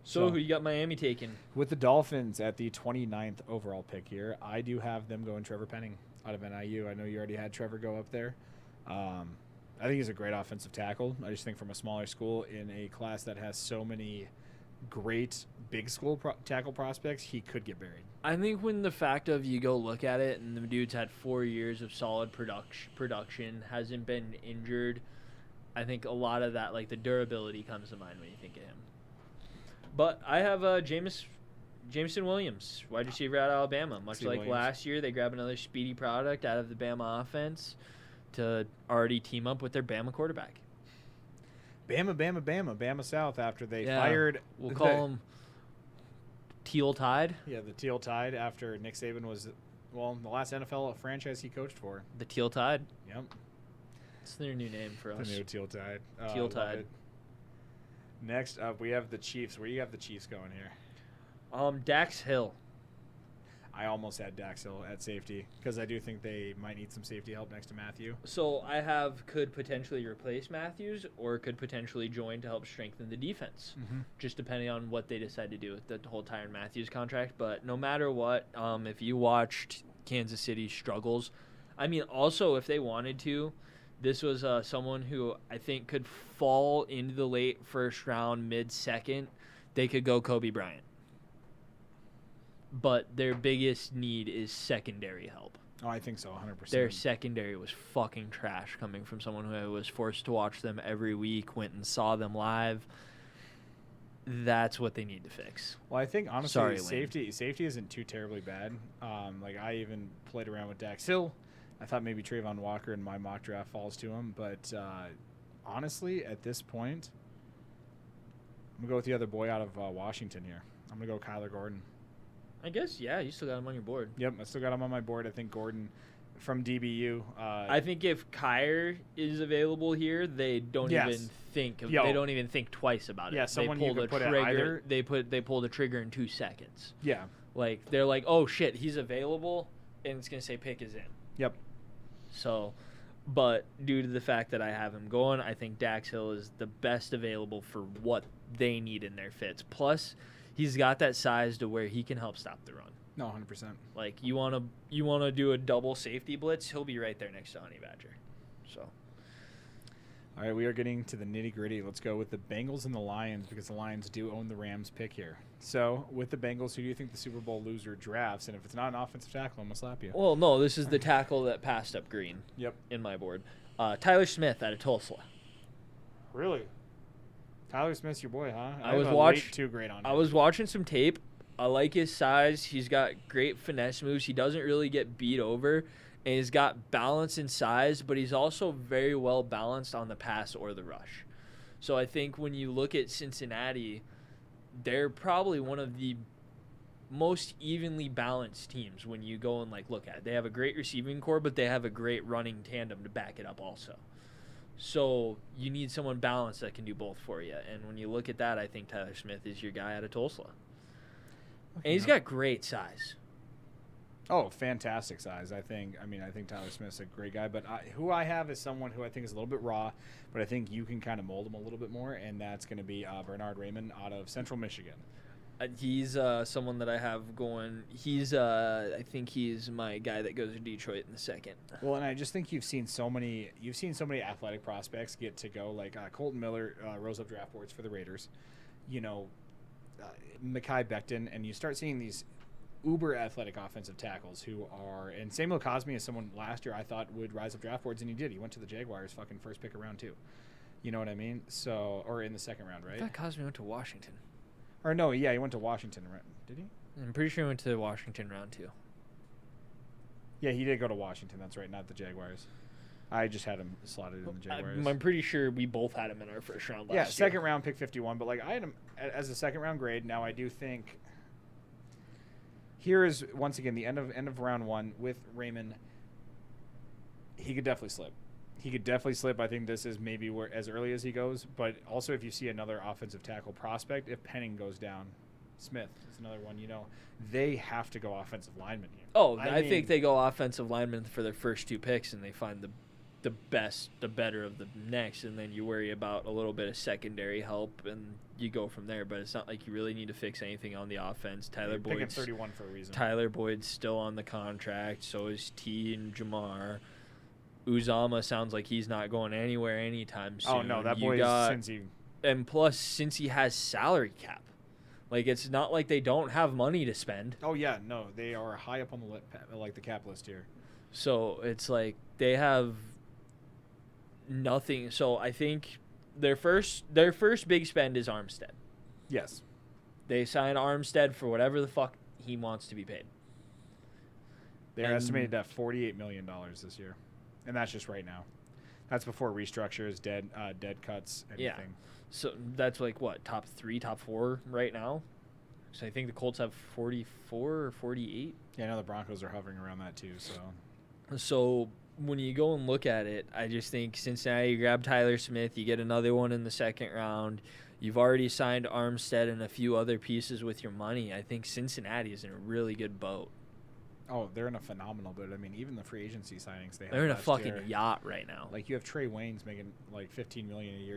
So who you got Miami taking? With the Dolphins at the 29th overall pick here, I do have them going Trevor Penning out of NIU. I know you already had Trevor go up there. I think he's a great offensive tackle. I just think from a smaller school in a class that has so many great big school tackle prospects, he could get buried. I think when the fact of you go look at it and the dude's had 4 years of solid production, hasn't been injured, I think a lot of that, like the durability, comes to mind when you think of him. But I have Jameson Williams, wide receiver out of Alabama. Much like Williams. Last year, they grab another speedy product out of the Bama offense to already team up with their Bama quarterback. Bama South after they fired. We'll call him Teal Tide. Yeah, the Teal Tide after Nick Saban was, the last NFL franchise he coached for. The Teal Tide. Yep. It's their new name for us. The new Teal Tide. Teal Tide. Next up, we have the Chiefs. Where do you have the Chiefs going here? Dax Hill. I almost had Dax Hill at safety because I do think they might need some safety help next to Matthew. So I could potentially replace Matthews or could potentially join to help strengthen the defense, just depending on what they decide to do with the whole Tyrann Matthews contract. But no matter what, if you watched Kansas City's struggles, I mean, also if they wanted to, this was someone who I think could fall into the late first round, mid-second, they could go Kobe Bryant. But their biggest need is secondary help. Oh, I think so, 100%. Their secondary was fucking trash coming from someone who was forced to watch them every week, went and saw them live. That's what they need to fix. Well, I think, honestly, safety isn't too terribly bad. Like, I even played around with Dax Hill. I thought maybe Trayvon Walker in my mock draft falls to him. But, honestly, at this point, I'm going to go with the other boy out of Washington here. I'm going to go Kyler Gordon. I guess, yeah, you still got him on your board. Yep, I still got him on my board. I think Gordon from DBU. I think if Kyer is available here, they don't even think of, they don't even think twice about it. Yeah, someone you can put trigger. at either. They pull the trigger in 2 seconds. Yeah. Like they're like, oh shit, he's available, and it's gonna say pick is in. Yep. So, but due to the fact that I have him going, I think Dax Hill is the best available for what they need in their fits. Plus, he's got that size to where he can help stop the run. No, 100%. Like you wanna do a double safety blitz, he'll be right there next to Honey Badger. So. All right, we are getting to the nitty-gritty. Let's go with the Bengals and the Lions because the Lions do own the Rams pick here. So, with the Bengals, who do you think the Super Bowl loser drafts? And if it's not an offensive tackle, I'm going to slap you. Well, no, this is the tackle that passed up Green. Yep. In my board. Tyler Smith out of Tulsa. Really? Tyler Smith's your boy, huh? I was too great on him. I was watching some tape. I like his size. He's got great finesse moves. He doesn't really get beat over. And he's got balance and size, but he's also very well balanced on the pass or the rush. So I think when you look at Cincinnati, they're probably one of the most evenly balanced teams when you go and look at it. They have a great receiving core, but they have a great running tandem to back it up also. So you need someone balanced that can do both for you. And when you look at that, I think Tyler Smith is your guy out of Tulsa. And he's got great size. Oh, fantastic size. I think Tyler Smith's a great guy, but who I have is someone who I think is a little bit raw, but I think you can kind of mold him a little bit more, and that's going to be Bernard Raymond out of Central Michigan. He's someone that I have going. He's I think he's my guy that goes to Detroit in the second. Well, and I just think you've seen so many athletic prospects get to go. Like Colton Miller rose up draft boards for the Raiders. Mekhi Becton, and you start seeing these uber athletic offensive tackles who are, and Samuel Cosme is someone last year I thought would rise up draft boards, and he did. He went to the Jaguars fucking first pick of round 2. You know what I mean? So, or in the second round, right? I thought Cosme went to Washington. Or no, yeah, he went to Washington, right? Did he? I'm pretty sure he went to Washington round 2. Yeah, he did go to Washington. That's right, not the Jaguars. I just had him slotted in the Jaguars. I'm pretty sure we both had him in our first round last year. Yeah, second round, pick 51. But I had him as a second round grade. Now I do think here is once again the end of round 1 with Raymond. He could definitely slip. I think this is maybe where as early as he goes. But also, if you see another offensive tackle prospect, if Penning goes down, Smith is another one. They have to go offensive lineman here. Oh, I think they go offensive lineman for their first 2 picks, and they find the better of the next, and then you worry about a little bit of secondary help, and you go from there. But it's not like you really need to fix anything on the offense. Tyler Boyd's 31 for a reason. Tyler Boyd's still on the contract. So is T and Jamar. Uzama sounds like he's not going anywhere anytime soon. Oh no, that boy is Cincy. And plus, since he has salary cap, it's not like they don't have money to spend. Oh yeah, no, they are high up on the cap list here. So it's like they have nothing. So I think their first big spend is Armstead. Yes. They sign Armstead for whatever the fuck he wants to be paid. They're estimated at $48 million this year. And that's just right now. That's before restructures, dead cuts, anything. Yeah. So that's top 3, top 4 right now? So I think the Colts have 44 or 48. Yeah, I know the Broncos are hovering around that too. So when you go and look at it, I just think Cincinnati, you grab Tyler Smith, you get another one in the second round. You've already signed Armstead and a few other pieces with your money. I think Cincinnati is in a really good boat. Oh, they're in a phenomenal boat. I mean, even the free agency signings they're in a fucking yacht right now. You have Trey Waynes making $15 million a year.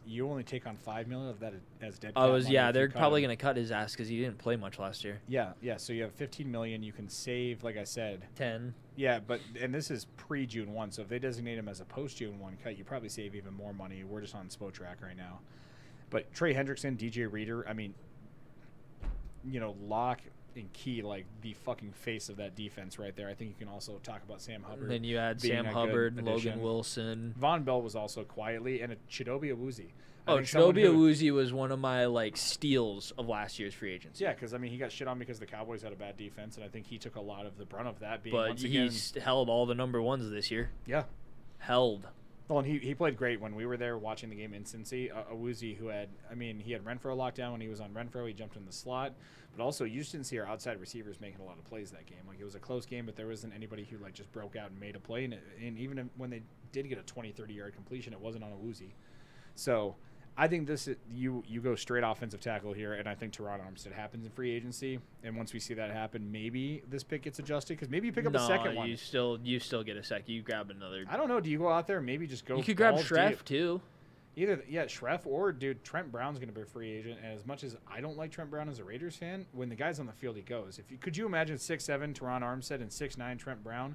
You only take on $5 million of that as dead. They're probably going to cut his ass because he didn't play much last year. Yeah. So you have $15 million. You can save, like I said, 10. Yeah, and this is pre-June 1. So if they designate him as a post-June 1 cut, you probably save even more money. We're just on SPO track right now. But Trey Hendrickson, DJ Reader, I mean, lock and key like the fucking face of that defense right there. I think you can also talk about Sam Hubbard. And then you add being Sam a Hubbard, good Logan addition. Wilson. Von Bell was also quietly, and a Chidobe Awuzie. Chidobe Awuzie was one of my steals of last year's free agency. Yeah, because he got shit on because the Cowboys had a bad defense, and I think he took a lot of the brunt of that. But he's held all the number ones this year. Yeah, held. Well, and he played great when we were there watching the game in Cincy. Awuzie, who had Renfrow locked down when he was on Renfrow. He jumped in the slot. But also, you just didn't see our outside receivers making a lot of plays that game. It was a close game, but there wasn't anybody who just broke out and made a play. And even when they did get a 20, 30-yard completion, it wasn't on Awuzie. So I think you go straight offensive tackle here, and I think Teron Armstead happens in free agency. And once we see that happen, maybe this pick gets adjusted because maybe you pick up a second one. you still get a second. You grab another. I don't know. Do you go out there and maybe just go? You could grab Schreff too. Either Schreff or Trent Brown's going to be a free agent. And as much as I don't like Trent Brown as a Raiders fan, when the guy's on the field, he goes. Could you imagine 6'7" Teron Armstead and 6'9" Trent Brown,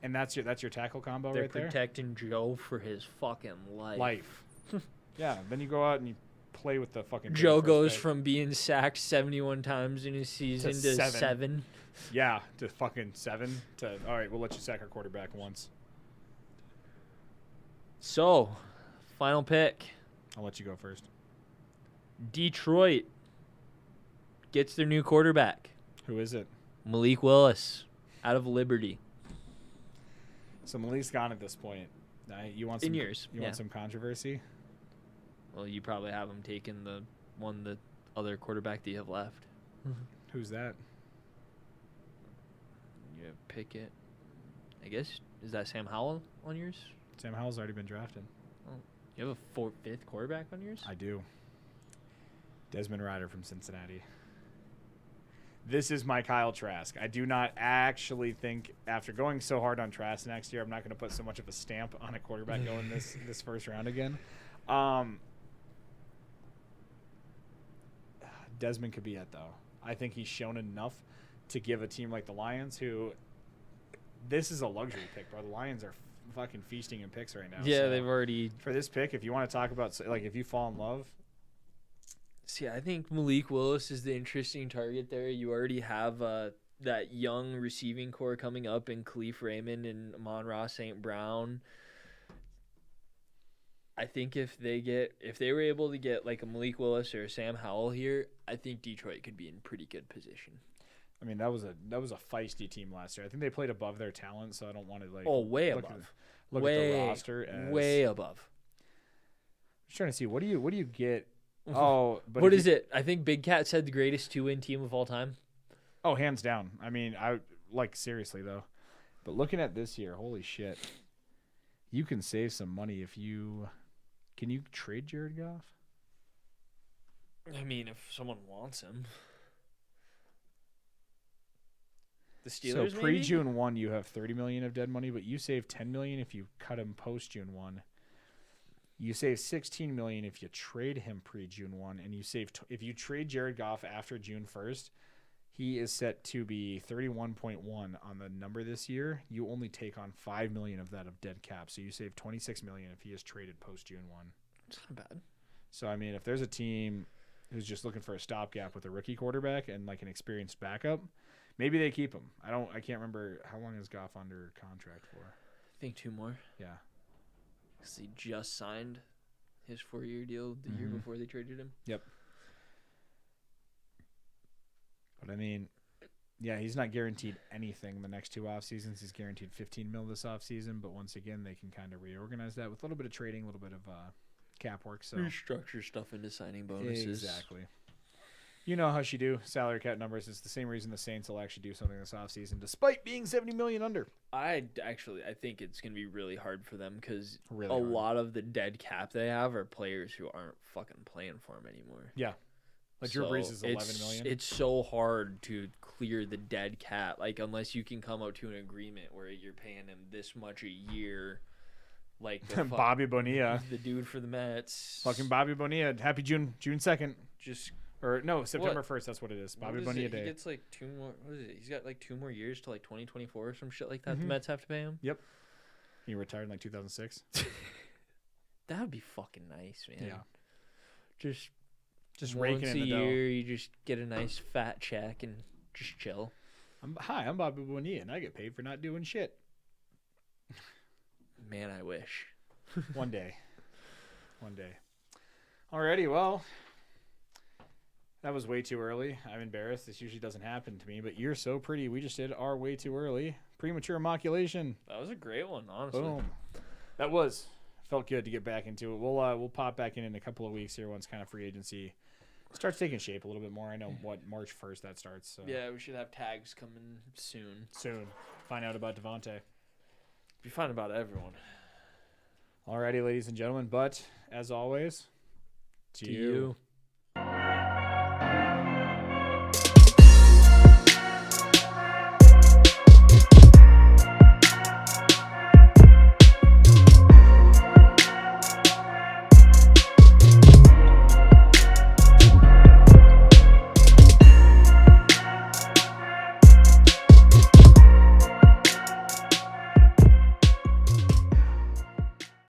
and that's your tackle combo They're right there. They're protecting Joe for his fucking life. Yeah, then you go out and you play with the fucking. Joe goes from being sacked 71 times in a season to 7. Yeah, to fucking 7. All right, we'll let you sack our quarterback once. So, final pick. I'll let you go first. Detroit gets their new quarterback. Who is it? Malik Willis out of Liberty. So Malik's gone at this point. You want some controversy? Well, you probably have him taking the other quarterback that you have left. Who's that? You have Pickett. I guess. Is that Sam Howell on yours? Sam Howell's already been drafted. Oh, you have a 5th quarterback on yours? I do. Desmond Ridder from Cincinnati. This is my Kyle Trask. I do not actually think, after going so hard on Trask next year, I'm not going to put so much of a stamp on a quarterback going this first round again. Desmond could be it, though. I think he's shown enough to give a team like the Lions, who this is a luxury pick, bro. The Lions are fucking feasting in picks right now. Yeah, so they've already. For this pick, if you want to talk about, if you fall in love. See, I think Malik Willis is the interesting target there. You already have that young receiving core coming up in Khalif Raymond and Amon-Ra St. Brown. I think if they were able to get a Malik Willis or a Sam Howell here, I think Detroit could be in pretty good position. I mean, that was a feisty team last year. I think they played above their talent, so I don't want to way above. Look at the roster as way above. I'm just trying to see what do you get. Oh, but what is it? I think Big Cat said the greatest 2-win team of all time. Oh, hands down. I mean, seriously though. But looking at this year, holy shit. You can save some money if you can you trade Jared Goff? I mean, if someone wants him. The Steelers, so pre-June 1, you have $30 million of dead money, but you save $10 million if you cut him post-June 1. You save $16 million if you trade him pre-June 1, and you save if you trade Jared Goff after June 1st, he is set to be 31.1 on the number this year. You only take on $5 million of that of dead cap, so you save $26 million if he is traded post-June 1. It's not bad. So I mean, if there's a team who's just looking for a stopgap with a rookie quarterback and an experienced backup, maybe they keep him. I can't remember how long is Goff under contract for. I think 2 more. Yeah. Because he just signed his 4-year deal the year before they traded him. Yep. But I mean, yeah, he's not guaranteed anything the next 2 off seasons. He's guaranteed $15 million this off season, but once again, they can kind of reorganize that with a little bit of trading, a little bit of cap work. So restructure stuff into signing bonuses. Exactly. You know how she do salary cap numbers. It's the same reason the Saints will actually do something this offseason, despite being $70 million under. I think it's going to be really hard for them because lot of the dead cap they have are players who aren't fucking playing for them anymore. Yeah. Drew Brees is $11 million. It's so hard to clear the dead cap, unless you can come out to an agreement where you're paying him this much a year. Bobby Bonilla. The dude for the Mets. Fucking Bobby Bonilla. Happy June 2nd. September 1st, that's what it is. Bobby Bonilla Day. He gets 2 more. What is it? He's got 2 more years to 2024 or some shit like that. The Mets have to pay him. Yep. He retired in 2006. That would be fucking nice, man. Yeah. Just Just raking Once in the a dough. year, you just get a nice fat check and just chill. I'm Bobby Bonilla, and I get paid for not doing shit. Man, I wish. One day. Alrighty, well, that was way too early. I'm embarrassed. This usually doesn't happen to me, but You're So Pretty, we just did our way too early. Premature eMockulation. That was a great one, honestly. Boom. That was. Felt good to get back into it. We'll pop back in a couple of weeks here once kind of free agency starts taking shape a little bit more. I know March 1st that starts. So. Yeah, we should have tags coming soon. Find out about Devontae. Be fine about everyone. Alrighty, ladies and gentlemen. But as always, to you.